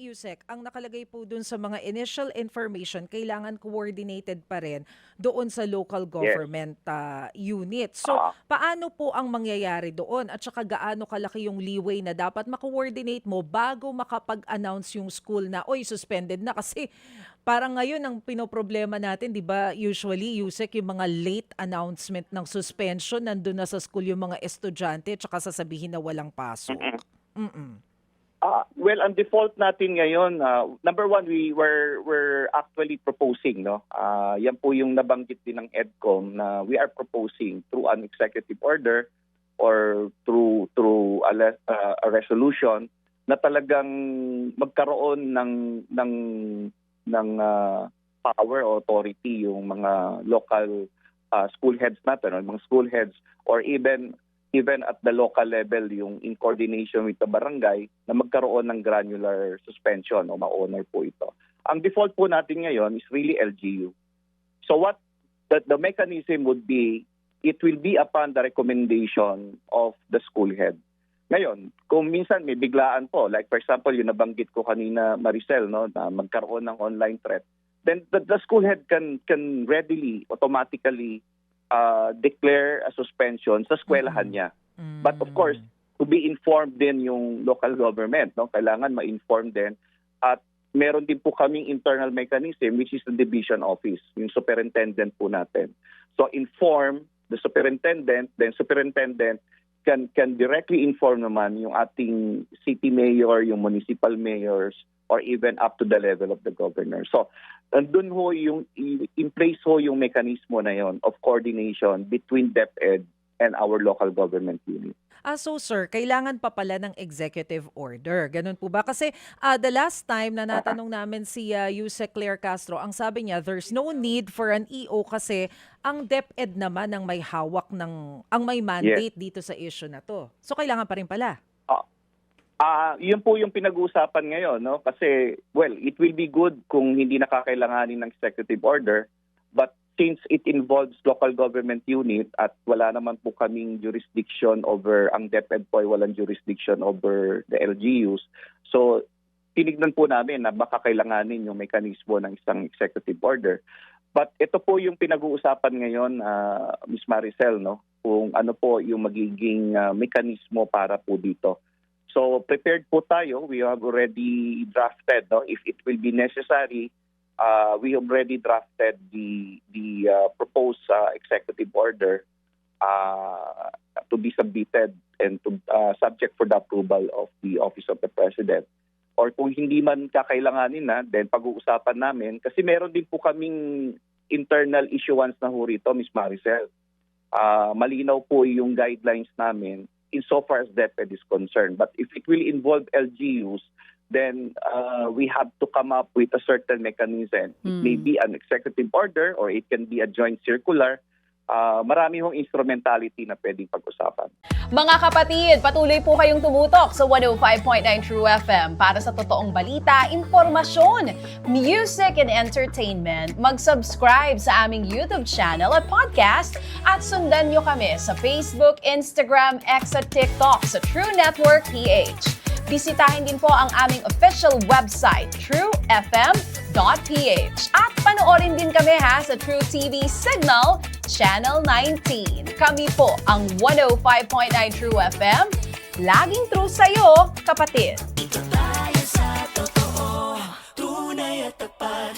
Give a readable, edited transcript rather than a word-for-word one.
Yusek, ang nakalagay po dun sa mga initial information, kailangan coordinated pa rin doon sa local Yes. government unit. So, Ah, paano po ang mangyayari doon? At saka gaano kalaki yung leeway na dapat ma-coordinate mo bago makapag-announce yung school na, oy, suspended na? Kasi parang ngayon ang pinoproblema natin, di ba, usually, Yusek, yung mga late announcement ng suspension, nandun na sa school yung mga estudyante, at saka sasabihin na walang pasok. mm-mm. Mm-mm. Well, ang default natin ngayon, number one, we're actually proposing, no? Yan po yung nabanggit din ng EDCOM na we are proposing through an executive order or through a resolution na talagang magkaroon ng power or authority yung mga local school heads natin, or mga school heads, or even at the local level, yung in coordination with the barangay, na magkaroon ng granular suspension o ma-honor po ito. Ang default po natin ngayon is really LGU. So what the mechanism would be, it will be upon the recommendation of the school head. Ngayon, kung minsan may biglaan po, like for example, yung nabanggit ko kanina, Maricel, no, na magkaroon ng online threat, then the school head can readily, automatically declare a suspension sa eskwelahan niya. But of course, to be informed din yung local government, no? Kailangan ma-inform din. At meron din po kaming internal mechanism, which is the division office, yung superintendent po natin. So inform the superintendent, then superintendent can directly inform naman yung ating city mayor, yung municipal mayors, or even up to the level of the governor. So, andun ho yung, in place ho yung mekanismo na yon of coordination between DepEd and our local government unit. So sir, kailangan pa pala ng executive order. Ganun po ba? Kasi the last time na natanong namin si Yusek Claire Castro, ang sabi niya, there's no need for an EO kasi ang DepEd naman ang may hawak ang may mandate dito sa issue na to. So kailangan pa rin pala. Yun po yung pinag-uusapan ngayon, no? Kasi, well, it will be good kung hindi nakakailanganin ng executive order, but since it involves local government unit at wala naman po kaming jurisdiction over, ang DepEd po ay walang jurisdiction over the LGUs, so tinignan po namin na baka kailanganin yung mekanismo ng isang executive order. But ito po yung pinag-uusapan ngayon, Ms. Maricel, no? Kung ano po yung magiging mekanismo para po dito. So prepared po tayo. We have already drafted, no? If it will be necessary, we have already drafted the proposed executive order to be submitted and to subject for the approval of the Office of the President. Or kung hindi man kakailanganin na, then pag-uusapan namin. Kasi meron din po kaming internal issuance na ho rito, Ms. Maricel. Malinaw po yung guidelines namin insofar as DepEd is concerned. But if it will involve LGUs, then we have to come up with a certain mechanism. It may be an executive order or it can be a joint circular. Marami hong instrumentality na pwedeng pag-usapan. Mga kapatid, patuloy po kayong tumutok sa 105.9 True FM para sa totoong balita, impormasyon, music and entertainment. Mag-subscribe sa aming YouTube channel at podcast at sundan nyo kami sa Facebook, Instagram, X at TikTok sa True Network PH. Bisitahin din po ang aming official website, truefm.ph. At panoorin din kami sa True TV Signal, Channel 19. Kami po ang 105.9 True FM. Laging true sa'yo, kapatid. Dito tayo sa totoo, tunay at tapat.